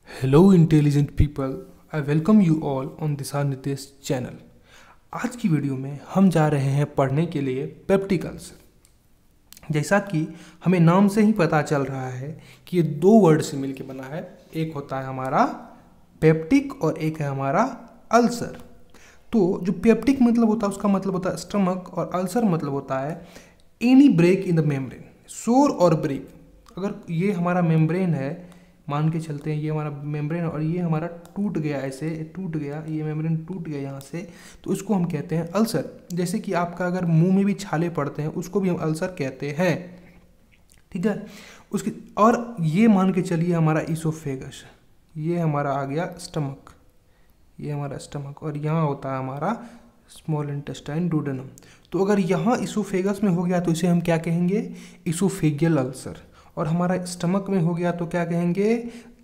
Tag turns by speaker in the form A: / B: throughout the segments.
A: Hello intelligent people, I welcome you all on Disha Nitesh channel. आज की video में हम जा रहे हैं पढ़ने के लिए पेप्टिक अल्सर। जैसा कि हमें नाम से ही पता चल रहा है कि ये दो वर्ड से मिलकर बना है। एक होता है हमारा पेप्टिक और एक है हमारा अल्सर। तो जो पेप्टिक मतलब होता है उसका मतलब होता है स्टमक, और अल्सर मतलब होता है any break in the membrane, sore और ब्रेक। अगर ये हमारा मेम्ब्रेन है, मान के चलते हैं ये हमारा मेम्ब्रेन और ये हमारा टूट गया, ऐसे टूट गया, ये मेम्ब्रेन टूट गया यहाँ से, तो उसको हम कहते हैं अल्सर। जैसे कि आपका अगर मुंह में भी छाले पड़ते हैं उसको भी हम अल्सर कहते हैं, ठीक है। उसके और ये मान के चलिए हमारा इसोफेगस, ये हमारा आ गया स्टमक, ये हमारा स्टमक, और यहाँ होता है हमारा स्मॉल इंटेस्टाइन डुडेनम। तो अगर यहाँ इसोफेगस में हो गया तो इसे हम क्या कहेंगे, इसोफेगियल अल्सर। और हमारा स्टमक में हो गया तो क्या कहेंगे,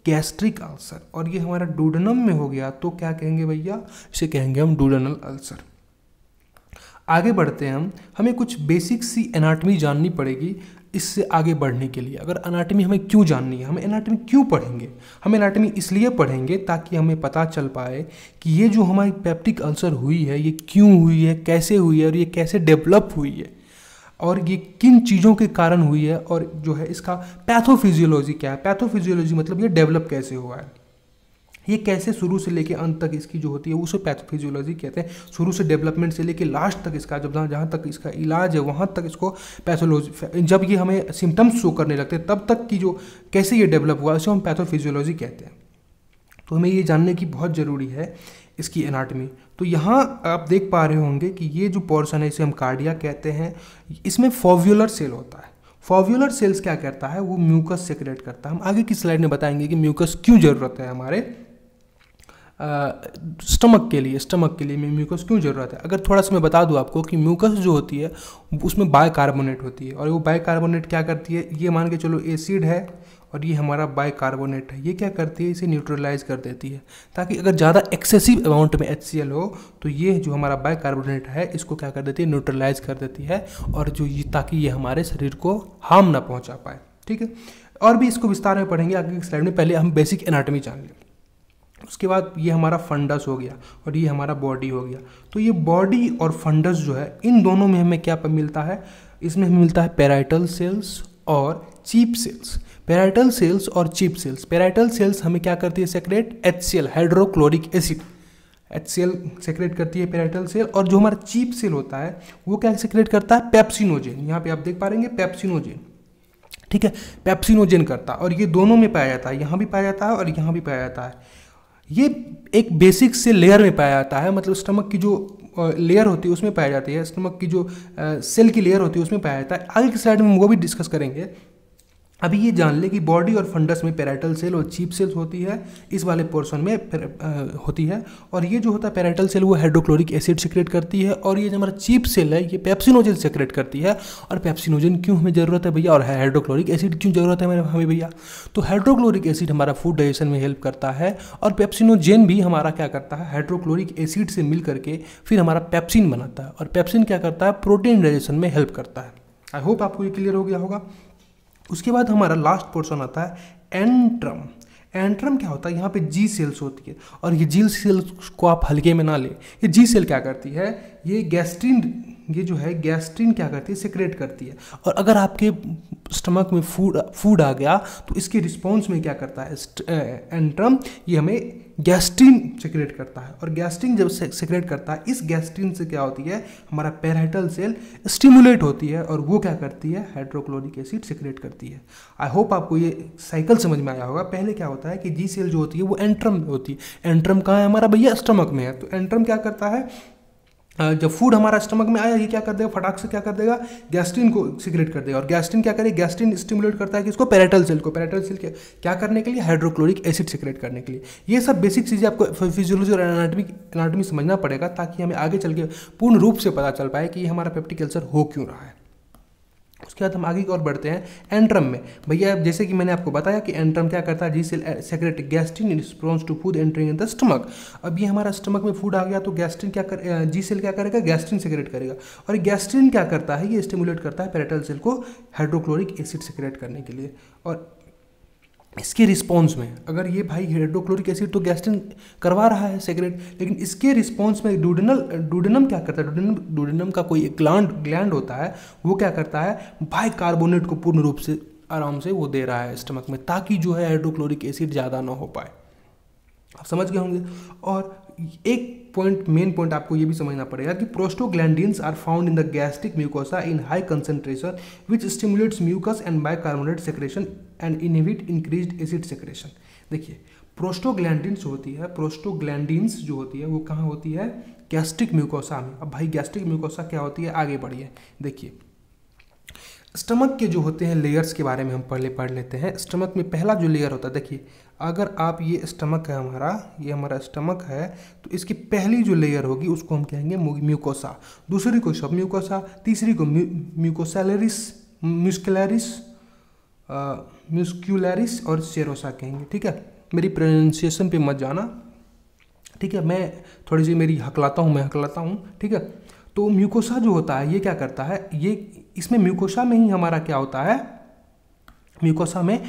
A: गैस्ट्रिक अल्सर। और ये हमारा डुडेनम में हो गया तो क्या कहेंगे भैया, इसे कहेंगे हम डुडेनल अल्सर। आगे बढ़ते हैं हमें कुछ बेसिक सी एनाटमी जाननी पड़ेगी इससे आगे बढ़ने के लिए। अगर एनाटमी हमें क्यों जाननी है, हम एनाटमी क्यों पढ़ेंगे, हम एनाटमी इसलिए पढ़ेंगे ताकि हमें पता चल पाए कि ये जो हमारी पेप्टिक अल्सर हुई है ये क्यों हुई है, कैसे हुई है, और ये कैसे डेवलप हुई है, और ये किन चीज़ों के कारण हुई है, और जो है इसका पैथोफिजियोलॉजी क्या है। पैथोफिजियोलॉजी मतलब ये डेवलप कैसे हुआ है, ये कैसे शुरू से लेके अंत तक इसकी जो होती है उसे पैथोफिजियोलॉजी कहते हैं। शुरू से डेवलपमेंट से लेके लास्ट तक इसका जहाँ तक इसका इलाज है वहाँ तक इसको पैथोलॉजी, जब ये हमें सिम्टम्स शो करने लगते हैं तब तक की जो कैसे ये डेवलप हुआ उसे हम पैथोफिजियोलॉजी कहते हैं। तो हमें ये जानने की बहुत ज़रूरी है इसकी एनाटमी। तो यहाँ आप देख पा रहे होंगे कि ये जो पोर्शन है इसे हम कार्डिया कहते हैं। इसमें फोव्यूलर सेल होता है। फोव्यूलर सेल्स क्या करता है, वो म्यूकस सेक्रेट करता है। हम आगे की स्लाइड में बताएंगे कि म्यूकस क्यों ज़रूरत है हमारे स्टमक के लिए म्यूकस क्यों ज़रूरत है। अगर थोड़ा सा मैं बता दूं आपको कि म्यूकस जो होती है उसमें बाइकार्बोनेट होती है, और वो बाइकार्बोनेट क्या करती है, ये मान के चलो एसिड है और ये हमारा बाइकार्बोनेट है, ये क्या करती है, इसे न्यूट्रलाइज कर देती है, ताकि अगर ज़्यादा एक्सेसिव अमाउंट में HCl हो तो ये जो हमारा बाइकार्बोनेट है इसको क्या कर देती है, न्यूट्रलाइज कर देती है, और जो ये ताकि ये हमारे शरीर को हार्म ना पहुँचा पाए, ठीक है। और भी इसको विस्तार में पढ़ेंगे आगे की स्लाइड में। पहले हम बेसिक एनाटमी जान लें, उसके बाद ये हमारा फंडस हो गया और ये हमारा बॉडी हो गया। तो ये बॉडी और फंडस जो है इन दोनों में हमें क्या मिलता है, इसमें हमें मिलता है पेराइटल सेल्स और चीप सेल्स। पेराइटल सेल्स और चीप सेल्स, पेराइटल सेल्स हमें क्या करती है, secrete HCl, hydrochloric acid, HCl secrete करती है पेराइटल सेल। और जो हमारा चीप सेल होता है वो क्या सेक्रेट करता है, पेप्सिनोजेन। यहाँ पे आप देख पा रहे पेप्सिनोजेन, ठीक है, पेप्सिनोजेन करता है। और ये दोनों में पाया जाता है, यहाँ भी पाया जाता है और यहाँ भी पाया जाता है। ये एक बेसिक से लेयर में पाया जाता है, मतलब स्टमक की जो लेयर होती है उसमें पाया जाती है, स्टमक की जो सेल की लेयर होती है उसमें पाया जाता है। आगे की स्लाइड में हम वो भी डिस्कस करेंगे। अभी ये जान ले कि बॉडी और फंडस में पेराइटल सेल और चीप सेल्स होती है, इस वाले पोर्शन में होती है। और ये जो होता है पेराइटल सेल वो हाइड्रोक्लोरिक एसिड सेक्रेट करती है, और ये जो हमारा चीप सेल है ये पेप्सिनोजेन सेक्रेट करती है। और पेप्सिनोजेन क्यों हमें ज़रूरत है भैया, और हाइड्रोक्लोरिक एसिड क्यों ज़रूरत है हमें भैया, तो हाइड्रोक्लोरिक एसिड हमारा फूड डाइजेशन में हेल्प करता है, और पेप्सिनोजेन भी हमारा क्या करता है, हाइड्रोक्लोरिक एसिड से मिल करके फिर हमारा पेप्सिन बनाता है, और पेप्सिन क्या करता है, प्रोटीन डाइजेशन में हेल्प करता है। आई होप आपको ये क्लियर हो गया होगा। उसके बाद हमारा लास्ट पोर्शन आता है एंट्रम। एंट्रम क्या होता है, यहाँ पे जी सेल्स होती है, और ये जी सेल्स को आप हल्के में ना ले। ये जी सेल क्या करती है, ये गैस्ट्रिन, ये जो है गैस्ट्रिन क्या करती है, सेक्रेट करती है। और अगर आपके स्टमक में फूड आ गया तो इसके रिस्पॉन्स में क्या करता है एंट्रम, ये हमें गैस्ट्रिन सेक्रेट करता है। और गैस्ट्रिन जब सेक्रेट करता है, इस गैस्ट्रिन से क्या होती है, हमारा पेराइटल सेल स्टिमुलेट होती है, और वो क्या करती है, हाइड्रोक्लोरिक एसिड सेक्रेट करती है। आई होप आपको ये साइकिल समझ में आया होगा। पहले क्या होता है कि जी सेल जो होती है वो एंट्रम में होती है। एंट्रम कहाँ है हमारा भैया, स्टमक में है। तो एंट्रम क्या करता है, जब फूड हमारा स्टमक में आया ये क्या कर देगा, फटाक से क्या कर देगा, गैस्ट्रिन को सिक्रेट कर देगा। और गैस्ट्रिन क्या करेगा, गैस्ट्रिन स्टिमुलेट करता है कि इसको पेराइटल सेल को, पेराइटल सेल के क्या करने के लिए, हाइड्रोक्लोरिक एसिड सिक्रेट करने के लिए। ये सब बेसिक चीज़ें आपको फिजियोलॉजी और एनाटमी समझना पड़ेगा, ताकि हमें आगे चल के पूर्ण रूप से पता चल पाए कि ये हमारा पेप्टिक अल्सर हो क्यों रहा है। उसके बाद हम आगे की ओर बढ़ते हैं एंट्रम में। भैया जैसे कि मैंने आपको बताया कि एंट्रम क्या करता है, G cell secrete gastrin in response to food entering in the stomach. अब ये हमारा स्टमक में फूड आ गया तो गैस्ट्रिन क्या कर, जी सेल क्या करेगा, गैस्ट्रिन सेक्रेट करेगा। और गैस्ट्रिन क्या करता है, ये स्टिमुलेट करता है पेराइटल सेल को हाइड्रोक्लोरिक एसिड सेक्रेट करने के लिए। और इसके रिस्पॉन्स में अगर ये भाई हाइड्रोक्लोरिक एसिड तो गैस्ट्रिन करवा रहा है सेक्रेट, लेकिन इसके रिस्पॉन्स में डूडेनम क्या करता है, डूडेनम का कोई एक ग्लैंड होता है, वो क्या करता है, बाइकार्बोनेट को पूर्ण रूप से आराम से वो दे रहा है स्टमक में, ताकि जो है हाइड्रोक्लोरिक एसिड ज़्यादा ना हो पाए। आप समझ गए होंगे। और एक पॉइंट, मेन पॉइंट आपको ये भी समझना पड़ेगा कि prostaglandins are found in the gastric mucosa in high concentration which stimulates mucus and bicarbonate secretion and inhibit increased acid secretion. देखिए प्रोस्टोग्लैंडिन्स जो होती है, प्रोस्टोग्लैंडिन्स जो होती है वो कहाँ होती है, गैस्ट्रिक म्यूकोसा में। अब भाई गैस्ट्रिक म्यूकोसा क्या होती है, आगे बढ़िए। देखिए स्टमक के जो होते हैं लेयर्स के बारे में हम पहले पढ़ लेते हैं। स्टमक में पहला जो लेयर होता है, देखिए अगर आप ये स्टमक है हमारा, ये हमारा स्टमक है, तो इसकी पहली जो लेयर होगी उसको हम कहेंगे म्यूकोसा, दूसरी को सब म्यूकोसा, तीसरी को म्यूकोसेलरिस, म्यूस्कुलरिस और सेरोसा कहेंगे। ठीक है, मेरी प्रोनाउंसिएशन पे मत जाना, ठीक है, मैं थोड़ी सी मेरी हकलाता हूँ, ठीक है। तो म्यूकोसा जो होता है ये क्या करता है, ये इसमें म्यूकोसा में ही हमारा क्या होता है, म्यूकोसा में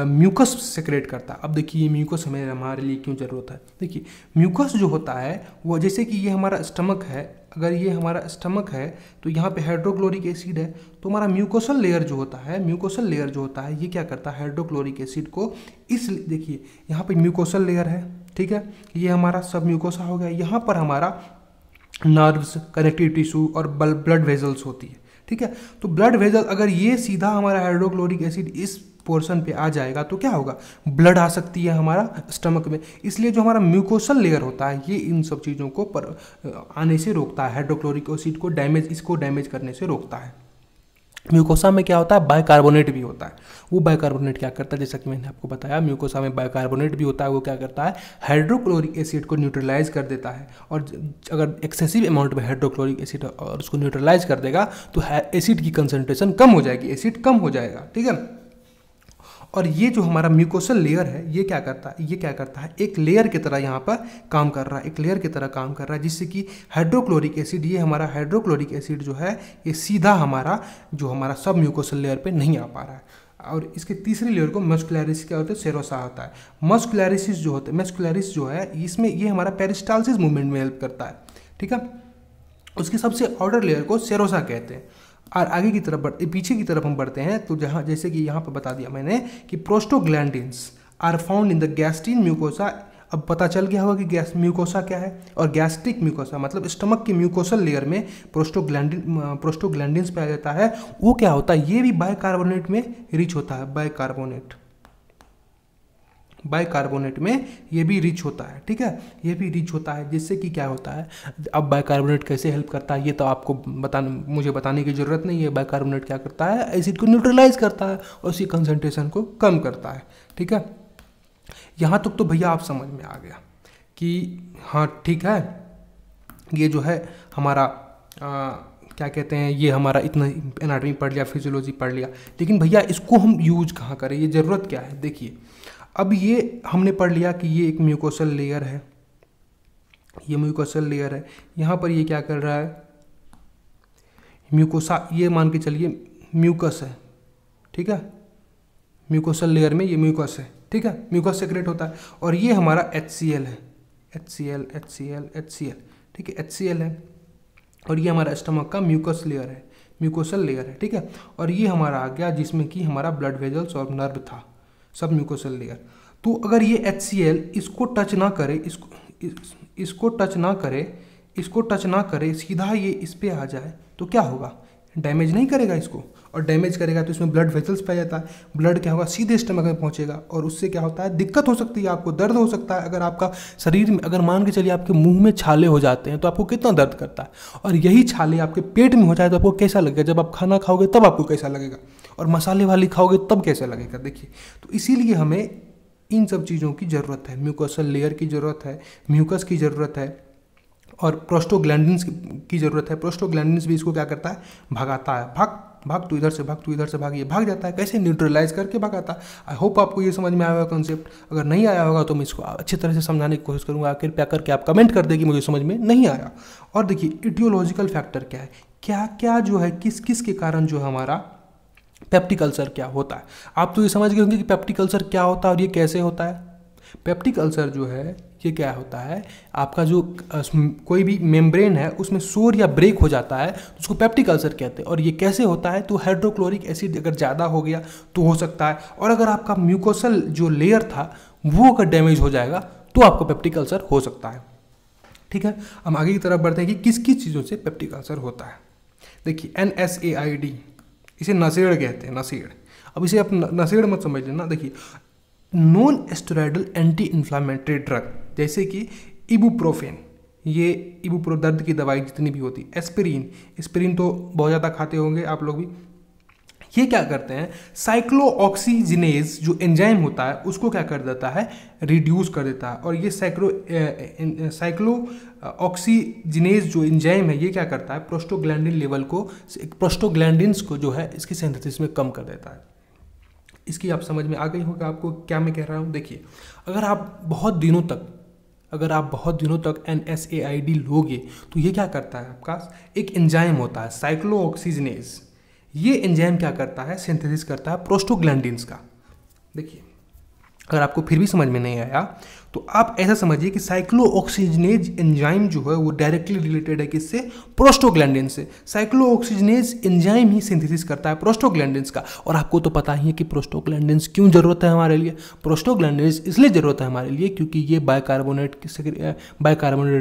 A: म्यूकस सेक्रेट करता है। अब देखिए ये म्यूकस हमें हमारे लिए क्यों ज़रूरत है। देखिए म्यूकस जो होता है वो, जैसे कि ये हमारा स्टमक है, अगर ये हमारा स्टमक है तो यहाँ पे हाइड्रोक्लोरिक एसिड है, तो हमारा म्यूकोसल लेयर जो होता है, म्यूकोसल लेयर जो होता है ये क्या करता है, हाइड्रोक्लोरिक एसिड को इस, देखिए यहाँ पे म्यूकोसल लेयर है, ठीक है, ये हमारा सब म्यूकोसा हो गया। यहाँ पर हमारा नर्व्स, कनेक्टिव टिश्यू और ब्लड वेजल्स होती है, ठीक है। तो ब्लड वेजल अगर ये सीधा हमारा हाइड्रोक्लोरिक एसिड इस पोर्शन पे आ जाएगा तो क्या होगा, ब्लड आ सकती है हमारा स्टमक में। इसलिए जो हमारा म्यूकोसल लेयर होता है ये इन सब चीज़ों को आने से रोकता है, हाइड्रोक्लोरिक एसिड को इसको डैमेज करने से रोकता है। म्यूकोसा में क्या होता है, बाइकार्बोनेट भी होता है। वो बाइकार्बोनेट क्या करता है, जैसा कि मैंने आपको बताया म्यूकोसा में बाइकार्बोनेट भी होता है, वो क्या करता है, हाइड्रोक्लोरिक एसिड को न्यूट्रलाइज कर देता है। और अगर एक्सेसिव अमाउंट में हाइड्रोक्लोरिक एसिड और उसको न्यूट्रलाइज कर देगा तो एसिड की कंसंट्रेशन कम हो जाएगी, एसिड कम हो जाएगा, ठीक है। और ये जो हमारा म्यूकोसल लेयर है ये क्या करता है, ये क्या करता है, एक लेयर की तरह यहाँ पर काम कर रहा है, एक लेयर की तरह काम कर रहा है, जिससे कि हाइड्रोक्लोरिक एसिड, ये हमारा हाइड्रोक्लोरिक एसिड जो है ये सीधा हमारा जो हमारा सब म्यूकोसल लेयर पे नहीं आ पा रहा है। और इसके तीसरी लेयर को मस्कुलरिस क्या होता है, सेरोसा होता है। मस्कुलरिस जो होता है, मस्कुलरिस जो है इसमें ये हमारा पेरिस्टालसिस मूवमेंट में हेल्प करता है, ठीक है। उसके सबसे आउटर लेयर को सेरोसा कहते हैं। और आगे की तरफ पीछे की तरफ हम बढ़ते हैं तो जहाँ, जैसे कि यहाँ पर बता दिया मैंने कि prostaglandins are found in the gastrin mucosa. अब पता चल गया होगा कि म्यूकोसा क्या है, और गैस्ट्रिक म्यूकोसा मतलब स्टमक के म्यूकोसल लेयर में प्रोस्टोग्लैंडिन्स पे आ जाता है। वो क्या होता है, ये भी बाइकार्बोनेट में रिच होता है, बाइकार्बोनेट में ये भी रिच होता है, ठीक है, ये भी रिच होता है, जिससे कि क्या होता है। अब बाइकार्बोनेट कैसे हेल्प करता है ये तो आपको मुझे बताने की ज़रूरत नहीं है। बाइकार्बोनेट क्या करता है, एसिड को न्यूट्रलाइज करता है और उसकी कंसंट्रेशन को कम करता है, ठीक है। यहाँ तक तो भैया आप समझ में आ गया कि हाँ ठीक है, ये जो है हमारा क्या कहते हैं, ये हमारा इतना एनाटॉमी पढ़ लिया, फिजियोलॉजी पढ़ लिया, लेकिन भैया इसको हम यूज कहाँ करें, ये ज़रूरत क्या है। देखिए अब ये हमने पढ़ लिया कि ये एक म्यूकोसल लेयर है, ये म्यूकोसल लेयर है, यहाँ पर ये क्या कर रहा है, म्यूकोसा, ये मान के चलिए म्यूकस है, ठीक है, म्यूकोसल लेयर में ये म्यूकस है, ठीक है, म्यूकस सेक्रेट होता है। और ये हमारा HCl है, HCl, ठीक है, HCl है। और ये हमारा स्टमक का म्यूकस लेयर है, म्यूकोसल लेयर है, ठीक है। और ये हमारा आ गया जिसमें कि हमारा ब्लड वेजल्स और नर्व था, सब म्यूकोसल लेयर। तो अगर ये HCl इसको टच ना करे, इसको टच ना करे, सीधा ये इस पे आ जाए तो क्या होगा, डैमेज नहीं करेगा इसको, और डैमेज करेगा तो इसमें ब्लड वेसल्स पाया जाता है, ब्लड क्या होगा, सीधे स्टमक में पहुंचेगा, और उससे क्या होता है, दिक्कत हो सकती है, आपको दर्द हो सकता है। अगर आपका शरीर में, अगर मान के चलिए आपके मुंह में छाले हो जाते हैं तो आपको कितना दर्द करता है, और यही छाले आपके पेट में हो जाए तो आपको कैसा लगेगा, जब आप खाना खाओगे तब आपको कैसा लगेगा, और मसाले वाली खाओगे तब कैसा लगेगा। देखिए तो इसीलिए हमें इन सब चीज़ों की ज़रूरत है, म्यूकोसल लेयर की ज़रूरत है, म्यूकस की ज़रूरत है, और प्रोस्टोग्लैंडिन्स की ज़रूरत है। प्रोस्टोग्लैंडिन्स भी इसको क्या करता है, भगाता है, भाग तू इधर से भाग, ये भाग जाता है, कैसे, न्यूट्रलाइज करके भगाता है। आई होप आपको ये समझ में आया होगा कॉन्सेप्ट। अगर नहीं आया होगा तो मैं इसको अच्छी तरह से समझाने की कोशिश करूँगा, कृपया करके आप कमेंट कर देगी मुझे समझ में नहीं आया। और देखिए इटियोलॉजिकल फैक्टर क्या है, क्या क्या जो है किस किस के कारण जो हमारा पेप्टिक अल्सर क्या होता है। आप तो ये समझ गए होंगे कि पेप्टिक अल्सर क्या होता है और ये कैसे होता है। पेप्टिक अल्सर जो है ये क्या होता है, आपका जो कोई भी मेम्ब्रेन है उसमें सोर या ब्रेक हो जाता है तो उसको पेप्टिक अल्सर कहते हैं। और ये कैसे होता है, तो हाइड्रोक्लोरिक एसिड अगर ज़्यादा हो गया तो हो सकता है, और अगर आपका म्यूकोसल जो लेयर था वो अगर डैमेज हो जाएगा तो आपको पेप्टिक अल्सर हो सकता है। ठीक है, हम आगे की तरफ बढ़ते हैं कि किस किस चीज़ों से पेप्टिक अल्सर होता है। देखिए NSAID, इसे नशेड़ कहते हैं, नशेड़। अब इसे आप नशेड़ मत समझ लेना। देखिए non steroidal anti inflammatory drug जैसे कि इबुप्रोफेन, ये इबुप्रो दर्द की दवाई जितनी भी होती, एस्पिरिन, एस्पिरिन तो बहुत ज़्यादा खाते होंगे आप लोग भी। ये क्या करते हैं, साइक्लोऑक्सीजिनेज जो एंजाइम होता है उसको क्या कर देता है, रिड्यूस कर देता है। और ये साइक्लोऑक्सीजिनेज जो एंजाइम है ये क्या करता है, प्रोस्टोग्लैंडिन लेवल को, प्रोस्टोग्लैंडिन्स को जो है इसकी सिंथेसिस में कम कर देता है। इसकी आप समझ में आ गई होगा आपको क्या मैं कह रहा हूँ। देखिए अगर आप बहुत दिनों तक NSAID लोगे तो ये क्या करता है, आपका एक एंजाइम होता है साइक्लोऑक्सीजिनेज, ये एंजाइम क्या करता है, सिंथेसिस करता है प्रोस्टोग्लैंडिन्स का। देखिए अगर आपको फिर भी समझ में नहीं आया तो आप ऐसा समझिए कि साइक्लोऑक्सीजिनेज एंजाइम जो है वो डायरेक्टली रिलेटेड है किससे, प्रोस्टोग्लैंडिन से। साइक्लोऑक्सीजिनेज एंजाइम ही सिंथेसिस करता है प्रोस्टोग्लैंडिन्स का। और आपको तो पता ही है कि प्रोस्टोग्लैंडिन्स क्यों जरूरत है हमारे लिए। प्रोस्टोग्लैंडिन्स इसलिए जरूरत है हमारे लिए क्योंकि ये बाइकार्बोनेट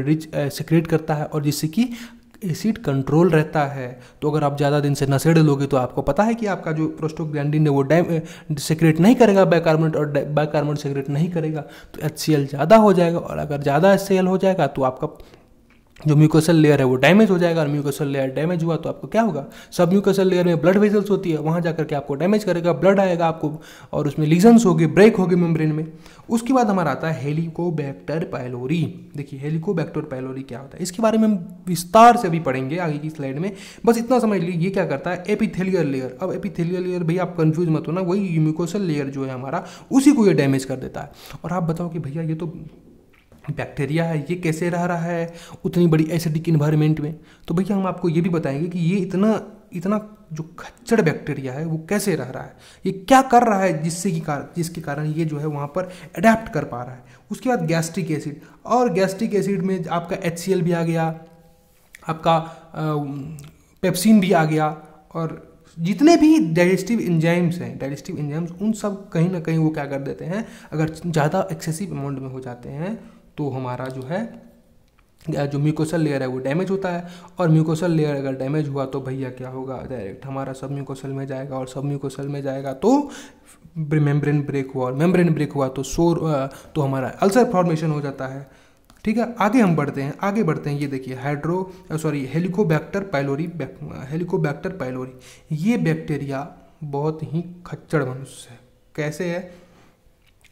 A: रिच सिक्रेट करता है और जिससे कि एसिड कंट्रोल रहता है। तो अगर आप ज़्यादा दिन से नशेड़ लोगे तो आपको पता है कि आपका जो प्रोस्टोग्लैंडिन है वो सेक्रेट नहीं करेगा बाइकार्बोनेट, और बाइकार्बोनेट सेक्रेट नहीं करेगा तो HCl ज़्यादा हो जाएगा, और अगर ज़्यादा HCl हो जाएगा तो आपका जो म्यूकोसल लेयर है वो डैमेज हो जाएगा। और म्यूकोसल लेयर डैमेज हुआ तो आपको क्या होगा, सब म्यूकोसल लेयर में ब्लड वेसल्स होती है, वहाँ जाकर के आपको डैमेज करेगा, ब्लड आएगा आपको और उसमें लीजन्स होगी, ब्रेक होगी मेम्ब्रेन में। उसके बाद हमारा आता है हेलिकोबैक्टर पाइलोरी। देखिए हेलिकोबैक्टर पाइलोरी क्या होता है, इसके बारे में हम विस्तार से अभी पढ़ेंगे आगे की स्लाइड में। बस इतना समझ लीजिए ये क्या करता है, एपिथेलियल लेयर। अब एपिथेलियल लेयर भैया आप कंफ्यूज मत हो ना, वही म्यूकोसल लेयर जो है हमारा उसी को ये डैमेज कर देता है। और आप बताओ कि भैया ये तो बैक्टीरिया है, ये कैसे रह रहा है उतनी बड़ी एसिडिक इन्वायरमेंट में। तो भैया हम आपको ये भी बताएंगे कि ये इतना जो खच्चड़ बैक्टीरिया है वो कैसे रह रहा है, ये क्या कर रहा है जिसके कारण ये जो है वहाँ पर अडेप्ट कर पा रहा है। उसके बाद गैस्ट्रिक एसिड, और गैस्ट्रिक एसिड में आपका HCl भी आ गया, आपका पेप्सिन भी आ गया, और जितने भी डाइजेस्टिव एंजाइम्स उन सब कहीं ना कहीं वो क्या कर देते हैं, अगर ज़्यादा एक्सेसिव अमाउंट में हो जाते हैं तो हमारा जो है जो म्यूकोसल लेयर है वो डैमेज होता है। और म्यूकोसल लेयर अगर डैमेज हुआ तो भैया क्या होगा, डायरेक्ट हमारा सब म्यूकोसल में जाएगा, और सब म्यूकोसल में जाएगा तो मेम्ब्रेन ब्रेक हुआ, और मेम्ब्रेन ब्रेक हुआ तो हमारा अल्सर फॉर्मेशन हो जाता है। ठीक है, आगे हम बढ़ते हैं। ये देखिए हेलिकोबैक्टर पाइलोरी, ये बैक्टीरिया बहुत ही खच्चड़ मनुष्य है। कैसे है,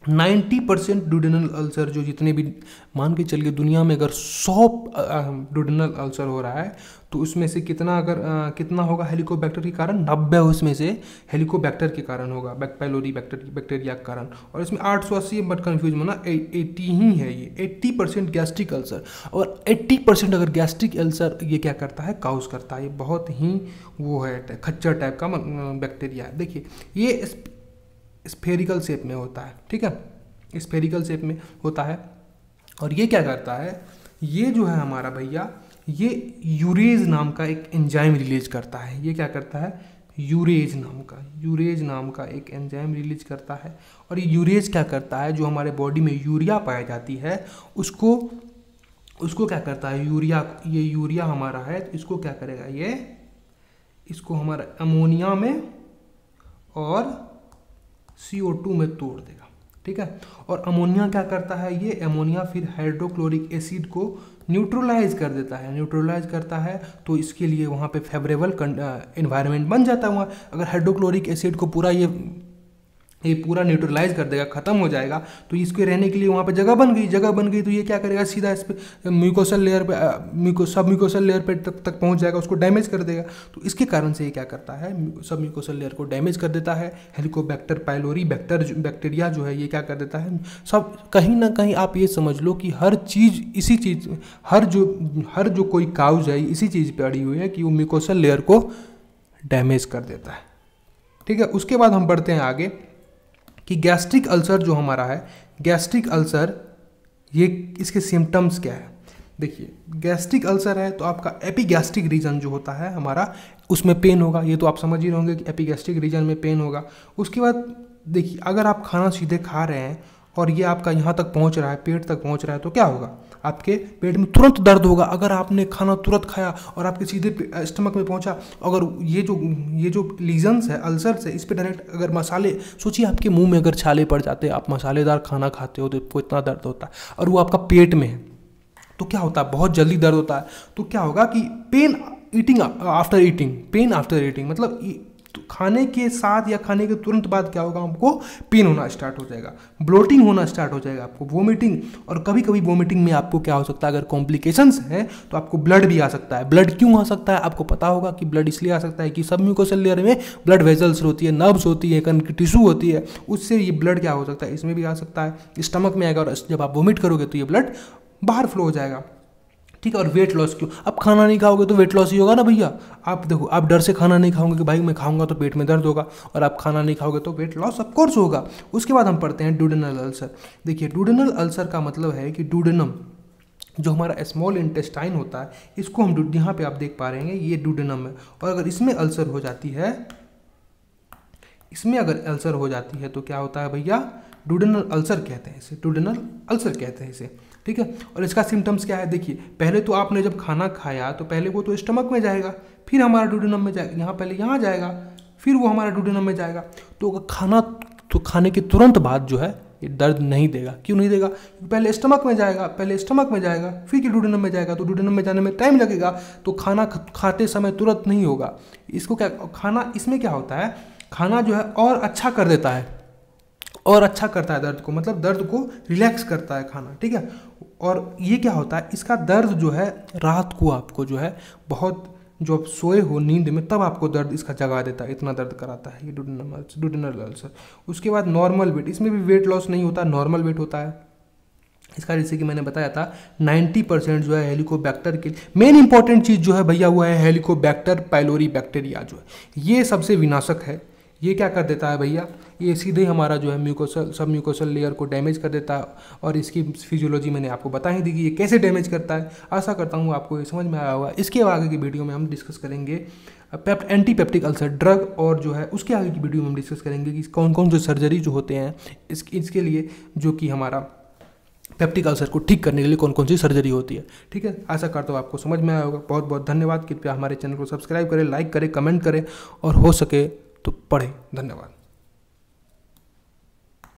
A: 90% डुडेनल अल्सर जो जितने भी मान के चलिए दुनिया में अगर 100 डुडेनल अल्सर हो रहा है तो उसमें से कितना होगा हेलिकोबैक्टर के कारण, 90 उसमें से हेलिकोबैक्टर के कारण होगा, पाइलोरी बैक्टीरिया के कारण। और इसमें 880 मत कन्फ्यूज होना, 80 ही है ये, 80% गैस्ट्रिक अल्सर। और 80% अगर गैस्ट्रिक अल्सर ये क्या करता है, काउज करता है। ये बहुत ही वो है खच्चर टाइप का बैक्टीरिया है। देखिए ये स्फेरिकल शेप में होता है, ठीक है, स्फेरिकल शेप में होता है। और ये क्या करता है, ये जो है हमारा भैया ये यूरेज नाम का एक एंजाइम रिलीज करता है। ये क्या करता है, यूरेज नाम का एक एंजाइम रिलीज करता है। और ये यूरेज क्या करता है, जो हमारे बॉडी में यूरिया पाई जाती है उसको क्या करता है, ये यूरिया हमारा है तो इसको क्या करेगा, इसको हमारा अमोनिया में और CO2 में तोड़ देगा। ठीक है, और अमोनिया क्या करता है, ये अमोनिया फिर हाइड्रोक्लोरिक एसिड को न्यूट्रलाइज करता है तो इसके लिए वहाँ पे फेवरेबल एनवायरनमेंट बन जाता है। वहाँ अगर हाइड्रोक्लोरिक एसिड को ये पूरा न्यूट्रलाइज कर देगा, खत्म हो जाएगा, तो इसके रहने के लिए वहाँ पे जगह बन गई तो ये क्या करेगा, सीधा इस पर म्यूकोसल लेयर पे सब म्यूकोसल लेयर पे तक पहुँच जाएगा, उसको डैमेज कर देगा। तो इसके कारण से ये क्या करता है, सब म्यूकोसल लेयर को डैमेज कर देता है। हेलिकोबैक्टर पाइलोरी बैक्टीरिया जो है ये क्या कर देता है, सब कहीं ना कहीं आप ये समझ लो कि हर जो कोई काउज है इसी चीज़ पर अड़ी हुई है कि वो म्यूकोसल लेयर को डैमेज कर देता है। ठीक है। उसके बाद हम बढ़ते हैं आगे कि गैस्ट्रिक अल्सर जो हमारा है, गैस्ट्रिक अल्सर ये इसके सिम्टम्स क्या है। देखिए गैस्ट्रिक अल्सर है तो आपका एपिगैस्ट्रिक रीजन जो होता है हमारा, उसमें पेन होगा, ये तो आप समझ ही रहे होंगे कि एपिगैस्ट्रिक रीजन में पेन होगा। उसके बाद देखिए अगर आप खाना सीधे खा रहे हैं और ये आपका यहाँ तक पहुँच रहा है, पेट तक पहुँच रहा है, तो क्या होगा, आपके पेट में तुरंत दर्द होगा। अगर आपने खाना तुरंत खाया और आपके सीधे स्टमक में पहुंचा, अगर ये जो लीजन्स है, अल्सर्स है, इस पर डायरेक्ट अगर मसाले, सोचिए आपके मुंह में अगर छाले पड़ जाते हैं, आप मसालेदार खाना खाते हो तो आपको इतना दर्द होता है, और वो आपका पेट में है, तो क्या होता है, बहुत जल्दी दर्द होता है। तो क्या होगा कि pain eating after eating, pain after eating, मतलब तो खाने के साथ या खाने के तुरंत बाद क्या होगा, हमको पेन होना स्टार्ट हो जाएगा, ब्लोटिंग होना स्टार्ट हो जाएगा, आपको वोमिटिंग, और कभी कभी वोमिटिंग में आपको क्या हो सकता है, अगर कॉम्प्लिकेशंस हैं तो आपको ब्लड भी आ सकता है। ब्लड क्यों आ सकता है, आपको पता होगा कि ब्लड इसलिए आ सकता है कि सब म्यूकोसल लेयर में ब्लड वेजल्स होती है, नर्व्स होती है, कनेक्टिव टिश्यू होती है, उससे ये ब्लड क्या हो सकता है, इसमें भी आ सकता है, स्टमक में आएगा, और जब आप वोमिट करोगे तो ये ब्लड बाहर फ्लो हो जाएगा, ठीक है। और वेट लॉस क्यों, अब खाना नहीं खाओगे तो वेट लॉस ही होगा ना भैया। आप देखो, आप डर से खाना नहीं खाओगे कि भाई मैं खाऊंगा तो पेट में दर्द होगा, और आप खाना नहीं खाओगे तो वेट लॉस ऑफ कोर्स होगा। उसके बाद हम पढ़ते हैं डुडेनल अल्सर। देखिए डुडेनल अल्सर का मतलब है कि डुडेनम जो हमारा स्मॉल इंटेस्टाइन होता है, इसको हम यहाँ पे आप देख पा रहे हैं, ये डुडेनम है, और अगर इसमें अल्सर हो जाती है, इसमें अगर अल्सर हो जाती है तो क्या होता है भैया, डुडेनल अल्सर कहते हैं इसे, डुडेनल अल्सर कहते हैं इसे, ठीक है। और इसका सिम्टम्स क्या है, देखिए पहले तो आपने जब खाना खाया तो पहले वो तो स्टमक में जाएगा, फिर हमारा डुडेनम में जाएगा, यहाँ पहले यहाँ जाएगा, फिर वो हमारा डुडेनम में जाएगा। तो खाना तो खाने के तुरंत बाद जो है ये दर्द नहीं देगा। क्यों नहीं देगा, पहले स्टमक में जाएगा, फिर डुडेनम में जाएगा, तो डुडेनम में जाने में टाइम लगेगा, तो खाना खाते समय तुरंत नहीं होगा। इसको क्या, खाना इसमें क्या होता है, खाना जो है और अच्छा कर देता है, और अच्छा करता है दर्द को, मतलब दर्द को रिलैक्स करता है खाना, ठीक है। और ये क्या होता है, इसका दर्द जो है रात को आपको जो है बहुत, जो आप सोए हो नींद में तब आपको दर्द इसका जगा देता है, इतना दर्द कराता है ये डुडेनल अल्सर। उसके बाद नॉर्मल वेट, इसमें भी वेट लॉस नहीं होता, नॉर्मल वेट होता है इसका। जैसे कि मैंने बताया था 90% जो है हेलिकोबैक्टर के, मेन इंपॉर्टेंट चीज़ जो है भैया वो है हेलिकोबैक्टर पाइलोरी बैक्टीरिया, जो है ये सबसे विनाशक है। ये क्या कर देता है भैया, ये सीधे हमारा जो है म्यूकोसल, सब म्यूकोसल लेयर को डैमेज कर देता है, और इसकी फिजियोलॉजी मैंने आपको बता ही दी कि ये कैसे डैमेज करता है। आशा करता हूँ आपको ये समझ में आया होगा। इसके आगे की वीडियो में हम डिस्कस करेंगे एंटीपेप्टिक अल्सर ड्रग, और जो है उसके आगे की वीडियो में हम डिस्कस करेंगे कि कौन कौन से सर्जरी जो होते हैं इसके लिए, जो कि हमारा पेप्टिक अल्सर को ठीक करने के लिए कौन कौन सी सर्जरी होती है, ठीक है। आशा करता हूँ आपको समझ में आया होगा। बहुत बहुत धन्यवाद। कृपया हमारे चैनल को सब्सक्राइब करें, लाइक करें, कमेंट करें, और हो सके तो पढ़ें। धन्यवाद।